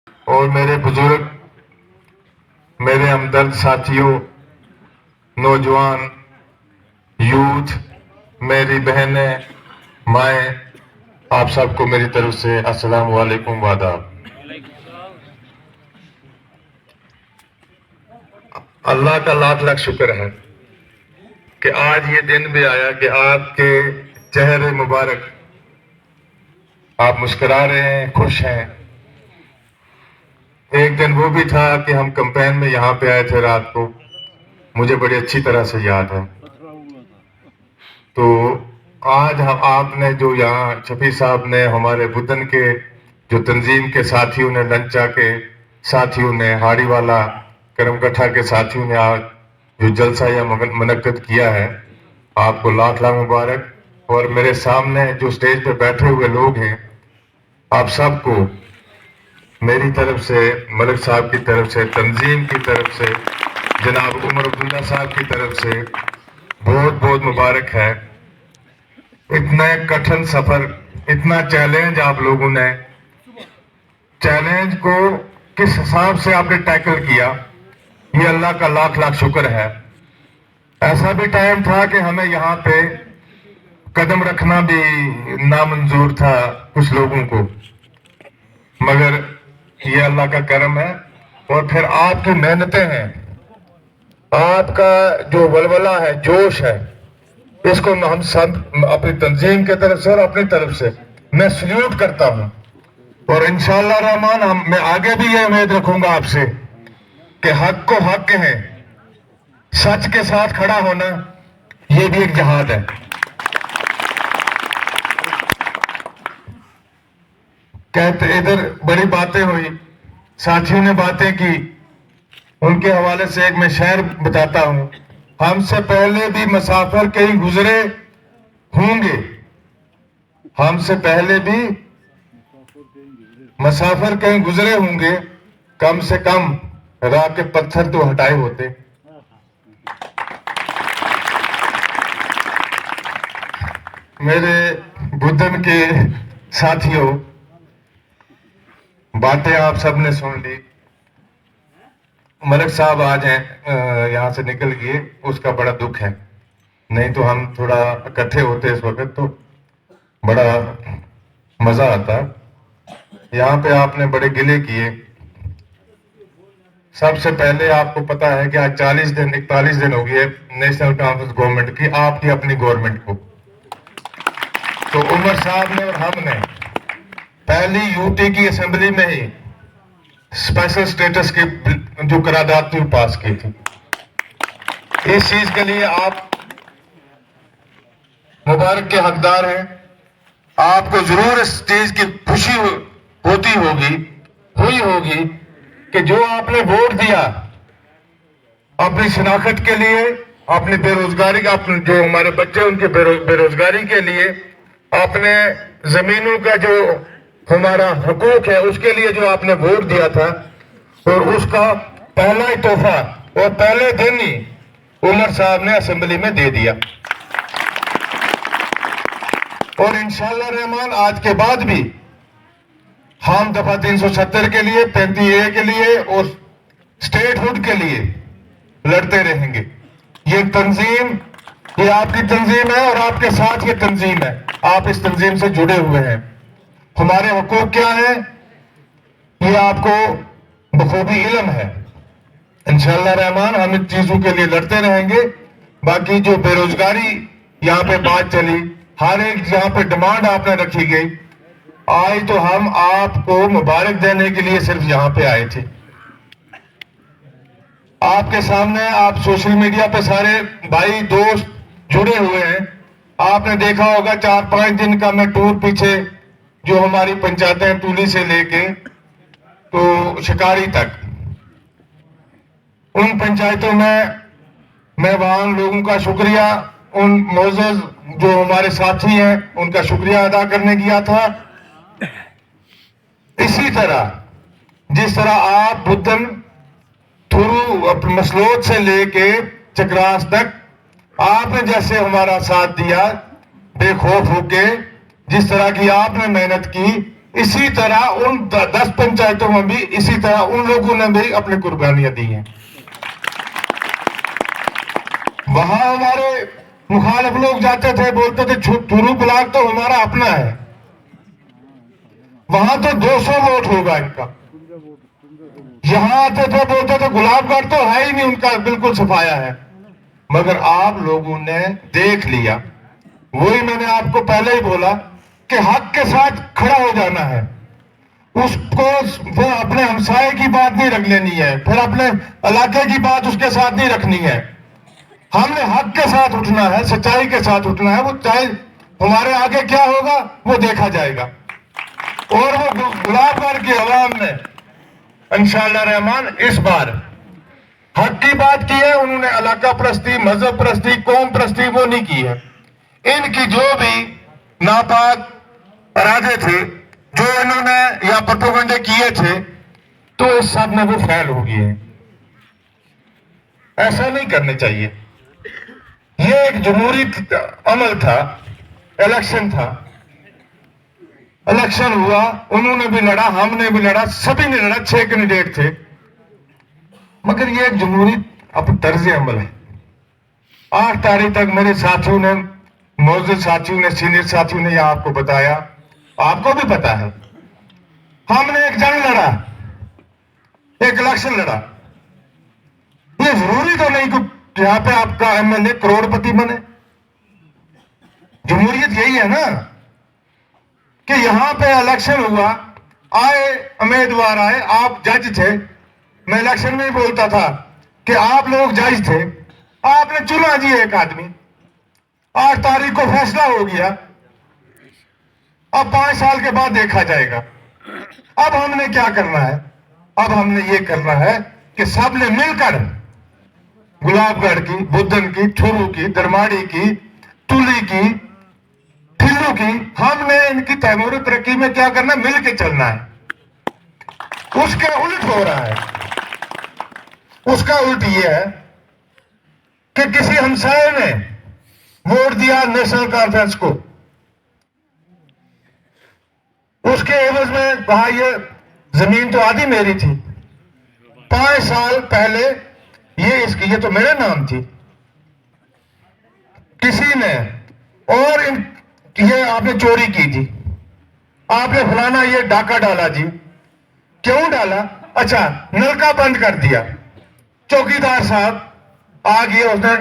और मेरे बुजुर्ग, मेरे हमदर्द साथियों, नौजवान, यूथ, मेरी बहनें, माएँ, आप सबको मेरी तरफ से अस्सलाम वालेकुम वादाब। अल्लाह का लाख लाख शुक्र है कि आज ये दिन भी आया कि आपके चेहरे मुबारक, आप मुस्कुरा रहे हैं, खुश हैं। एक दिन वो भी था कि हम कैंपेन में यहाँ पे आए थे रात को, मुझे बड़ी अच्छी तरह से याद है। तो आज हम आपने जो यहाँ शफी साहब ने, हमारे बुद्धन के जो तंजीम के साथियों ने, लंचा के साथियों ने, हाड़ी वाला करमकट्ठा के साथियों ने आज जो जलसा या मुनक्कद किया है, आपको लाख लाख मुबारक। और मेरे सामने जो स्टेज पे बैठे हुए लोग हैं, आप सबको मेरी तरफ से, मलिक साहब की तरफ से, तंजीम की तरफ से, जनाब उमर अब्दुल्ला साहब की तरफ से बहुत बहुत मुबारक है। इतना कठिन सफर, इतना चैलेंज आप लोगों ने, चैलेंज को किस हिसाब से आपने टैकल किया, ये अल्लाह का लाख लाख शुक्र है। ऐसा भी टाइम था कि हमें यहाँ पे कदम रखना भी नामंजूर था कुछ लोगों को, मगर ये अल्लाह का करम है। और फिर आपकी मेहनतें हैं, आपका जो वलवला है, जोश है, इसको हम सब अपनी तंजीम की तरफ से और अपनी तरफ से मैं सल्यूट करता हूं। और इंशाअल्लाह रहमान मैं आगे भी ये उम्मीद रखूंगा आपसे कि हक को हक है, सच के साथ खड़ा होना, ये भी एक जहाद है। कहते इधर बड़ी बातें हुई, साथियों ने बातें की, उनके हवाले से एक मैं शेर बताता हूं। हमसे पहले भी मुसाफिर कहीं गुजरे होंगे, हमसे पहले भी मुसाफिर कहीं गुजरे होंगे, कम से कम राह के पत्थर तो हटाए होते। मेरे बुद्धन के साथियों, बातें आप सबने सुन ली। मलिक साहब आज हैं, यहाँ से निकल गए, उसका बड़ा दुख है, नहीं तो हम थोड़ा इकट्ठे होते इस वक्त तो बड़ा मजा आता। यहाँ पे आपने बड़े गिले किए। सबसे पहले आपको पता है कि आज 41 दिन हो गए नेशनल कॉन्फ्रेंस गवर्नमेंट की, आपकी अपनी गवर्नमेंट को। तो उमर साहब ने और हमने पहली यूटी की असेंबली में ही स्पेशल स्टेटस की जो करारदाद थी पास की थी। इस चीज के लिए आप मुबारक के हकदार हैं। आपको जरूर इस चीज की खुशी होती होगी, हुई होगी कि जो आपने वोट दिया अपनी शनाख्त के लिए, अपनी बेरोजगारी, अपने जो हमारे बच्चे उनके बेरोजगारी के लिए, अपने जमीनों का जो हमारा हकूक है उसके लिए जो आपने वोट दिया था, और उसका पहला ही तोहफा और पहले दिन ही उमर साहब ने असेंबली में दे दिया। और इंशाअल्लाह रहमान आज के बाद भी हम दफा 370 के लिए, 35A के लिए और स्टेटहुड के लिए लड़ते रहेंगे। ये तंजीम, ये आपकी तंजीम है और आपके साथ ये तंजीम है, आप इस तंजीम से जुड़े हुए हैं। हमारे हुकूक क्या है ये आपको बखूबी इल्म है। इंशाअल्लाह रहमान हम इन चीजों के लिए लड़ते रहेंगे। बाकी जो बेरोजगारी यहाँ पे बात चली, हर एक यहाँ पे डिमांड आपने रखी गई, आज तो हम आपको मुबारक देने के लिए सिर्फ यहाँ पे आए थे। आपके सामने आप सोशल मीडिया पे सारे भाई दोस्त जुड़े हुए हैं। आपने देखा होगा 4-5 दिन का मैं टूर पीछे, जो हमारी पंचायतें टूली से लेके तो शिकारी तक, उन पंचायतों में मैं वहां लोगों का शुक्रिया, उन मोअज़्ज़ज़ जो हमारे साथी हैं उनका शुक्रिया अदा करने गया था। इसी तरह जिस तरह आप बुद्धन थ्रू मसलोद से लेके चक्रास तक आपने जैसे हमारा साथ दिया बेखौफ होके, जिस तरह की आपने मेहनत की, इसी तरह उन 10 पंचायतों में भी इसी तरह उन लोगों ने भी अपनी कुर्बानियां दी हैं। वहां हमारे मुखालिफ लोग जाते थे, बोलते थे चूरू ब्लॉक तो हमारा अपना है, वहां तो 200 वोट होगा इनका। यहां आते थे, बोलते थे गुलाबगढ़ तो है ही नहीं उनका, बिल्कुल सफाया है। मगर आप लोगों ने देख लिया, वही मैंने आपको पहले ही बोला कि हक के साथ खड़ा हो जाना है। उसको वो अपने हमसाये की बात नहीं रख लेनी है, फिर अपने इलाके की बात उसके साथ नहीं रखनी है। हमने हक के साथ उठना है, सच्चाई के साथ उठना है। वो चाहे हमारे आगे क्या होगा वो देखा जाएगा। और वो गुलाबगढ़ की अवाम ने इंशाअल्लाह रहमान इस बार हक की बात की है। उन्होंने इलाका परस्ती, मजहब परस्ती, कौम परस्ती वो नहीं की है। इनकी जो भी नापाक इरादे थे, जो इन्होंने या प्रोपेगेंडे किए थे, तो इस सब में वो फेल हो गए हैं। ऐसा नहीं करने चाहिए। ये एक जमहूरी अमल था, इलेक्शन था, इलेक्शन हुआ, उन्होंने भी लड़ा, हमने भी लड़ा, सभी ने लड़ा, 6 कैंडिडेट थे। मगर ये एक जमहूरी अब तर्ज अमल है। 8 तारीख तक मेरे साथियों ने, मौजूद साथियों ने, सीनियर साथियों ने यह आपको बताया, आपको भी पता है, हमने एक जंग लड़ा, एक इलेक्शन लड़ा। ये जरूरी तो नहीं कि यहां पे आपका एमएलए करोड़पति बने। जमहूरियत यही है ना कि यहां पे इलेक्शन हुआ, आए उम्मीदवार आए, आप जज थे। मैं इलेक्शन में ही बोलता था कि आप लोग जज थे, आपने चुना जी एक आदमी, 8 तारीख को फैसला हो गया। अब 5 साल के बाद देखा जाएगा। अब हमने क्या करना है? अब हमने ये करना है कि सबने मिलकर गुलाबगढ़ की, बुद्धन की, चूरू की, दरमाड़ी की, तुली की, ठिल्लू की, हमने इनकी तैमूर तरक्की में क्या करना, मिल के चलना है। उसके उल्ट हो रहा है। उसका उल्ट ये है कि किसी हमसाये ने वोट दिया नेशनल कॉन्फ्रेंस को, उसके एवज में कहा ये जमीन तो आधी मेरी थी, 5 साल पहले ये तो मेरे नाम थी। किसी ने और ये आपने चोरी की थी, आपने फलाना ये डाका डाला जी। क्यों डाला? अच्छा, नलका बंद कर दिया, चौकीदार साहब आ गया, उसने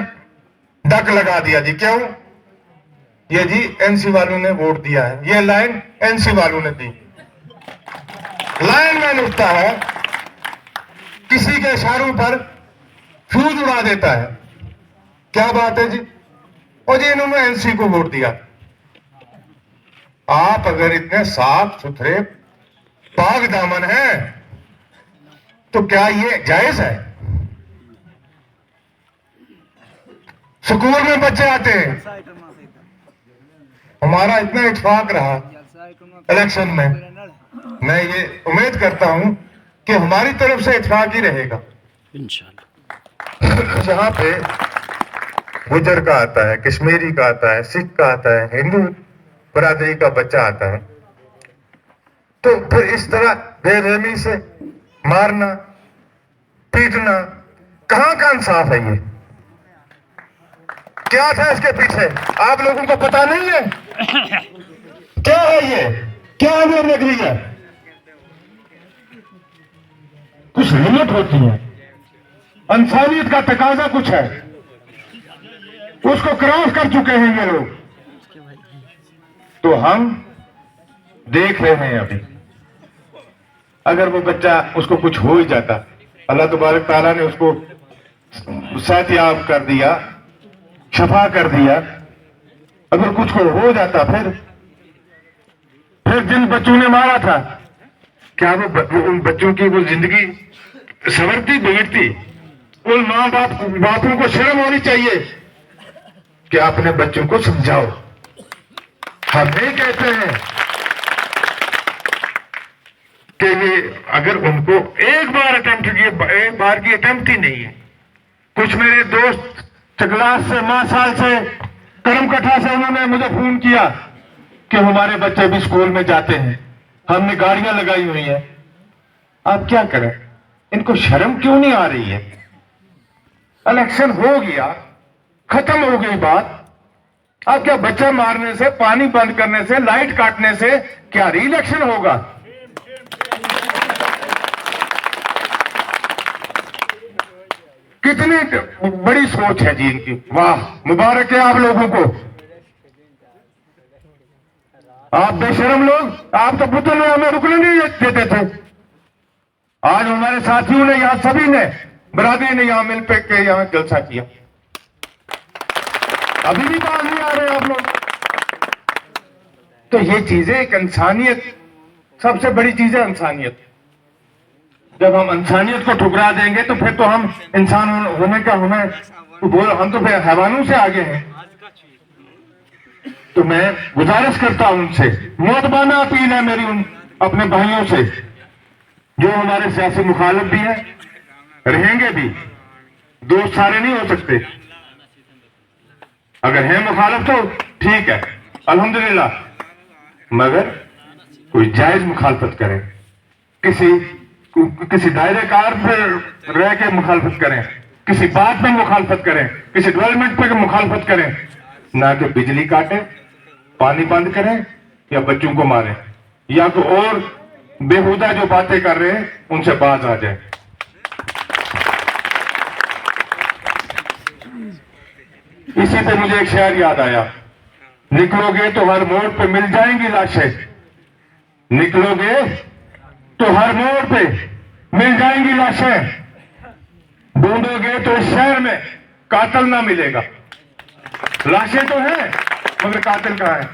डक लगा दिया जी। क्यों? ये जी एनसी वालों ने वोट दिया है, ये लाइन एनसी वालों ने दी। लाइनमैन उठता है, किसी के इशारों पर फ्यूज उड़ा देता है। क्या बात है जी? और जी इन्होंने एनसी को वोट दिया। आप अगर इतने साफ सुथरे पाक दामन हैं तो क्या ये जायज है? स्कूल में बच्चे आते हैं, हमारा इतना इत्तेफाक रहा इलेक्शन में, मैं ये उम्मीद करता हूं कि हमारी तरफ से इत्तेफाक ही रहेगा इंशाअल्लाह। जहां पे गुजर का आता है, कश्मीरी का आता है, सिख का आता है, हिंदू बरादरी का बच्चा आता है, तो फिर इस तरह बेरहमी से मारना, पीटना, कहां का इंसाफ है? ये क्या था इसके पीछे? आप लोगों को पता नहीं है क्या है ये? क्या हमें लग रही है? कुछ लिमिट होती है, इंसानियत का तकाजा कुछ है, उसको क्रॉस कर चुके हैं ये लोग। तो हम देख रहे हैं अभी, अगर वो बच्चा, उसको कुछ हो ही जाता, अल्लाह तबारक ताला ने उसको सेहतयाब कर दिया, शफा कर दिया, अगर कुछ को हो जाता, फिर जिन बच्चों ने मारा था, क्या वो उन बच्चों की वो जिंदगी संवरती बिगड़ती? उन मां बापों को शर्म होनी चाहिए कि अपने बच्चों को समझाओ। हम नहीं कहते हैं कि ये अगर उनको एक बार अटेम्प्ट किए, एक बार की अटेम्प्ट ही नहीं है। कुछ मेरे दोस्त चकलास से, मासाल से, करमकठा से, उन्होंने मुझे फोन किया कि हमारे बच्चे भी स्कूल में जाते हैं, हमने गाड़ियां लगाई हुई हैं। आप क्या करें, इनको शर्म क्यों नहीं आ रही है? इलेक्शन हो गया, खत्म हो गई बात। अब क्या बच्चा मारने से, पानी बंद करने से, लाइट काटने से क्या री इलेक्शन होगा? कितनी बड़ी सोच है जी इनकी, वाह, मुबारक है आप लोगों को। आप बेशरम लोग, आप तो पुतल में हमें रुकने नहीं देते थे। आज हमारे साथियों ने, यहां सभी ने, बरादरी ने यहां मिल पे के यहां जलसा किया। अभी भी बाहर नहीं आ रहे आप लोग। तो ये चीजें, एक इंसानियत, सबसे बड़ी चीज है इंसानियत। जब हम इंसानियत को ठुकरा देंगे तो फिर तो हम इंसान होने का, हमें हम तो फिर हैवानों से आगे हैं। तो मैं गुजारिश करता हूं उनसे, मोहब्बाना अपील है मेरी उन अपने भाइयों से, जो हमारे सियासी मुखालिफ भी हैं, रहेंगे भी, दोस्त सारे नहीं हो सकते। अगर हैं मुखालिफ तो ठीक है, अल्हम्दुलिल्लाह, मगर कोई जायज मुखालफत करें, किसी दायरे कार पर रह के मुखालफत करें, किसी बात में मुखालफत करें, किसी डेवलपमेंट पर मुखालफत करें, ना कि बिजली काटें, पानी बंद करें या बच्चों को मारें, या तो और बेहुदा जो बातें कर रहे हैं उनसे बाज आ जाए। इसी पे मुझे एक शेर याद आया, निकलोगे तो हर मोड़ पे मिल जाएंगी लाशें, निकलोगे तो हर मोड़ पे मिल जाएंगी लाशें, ढूंढोगे तो इस शहर में कातिल ना मिलेगा। लाशें तो हैं मगर कातिल कहां है?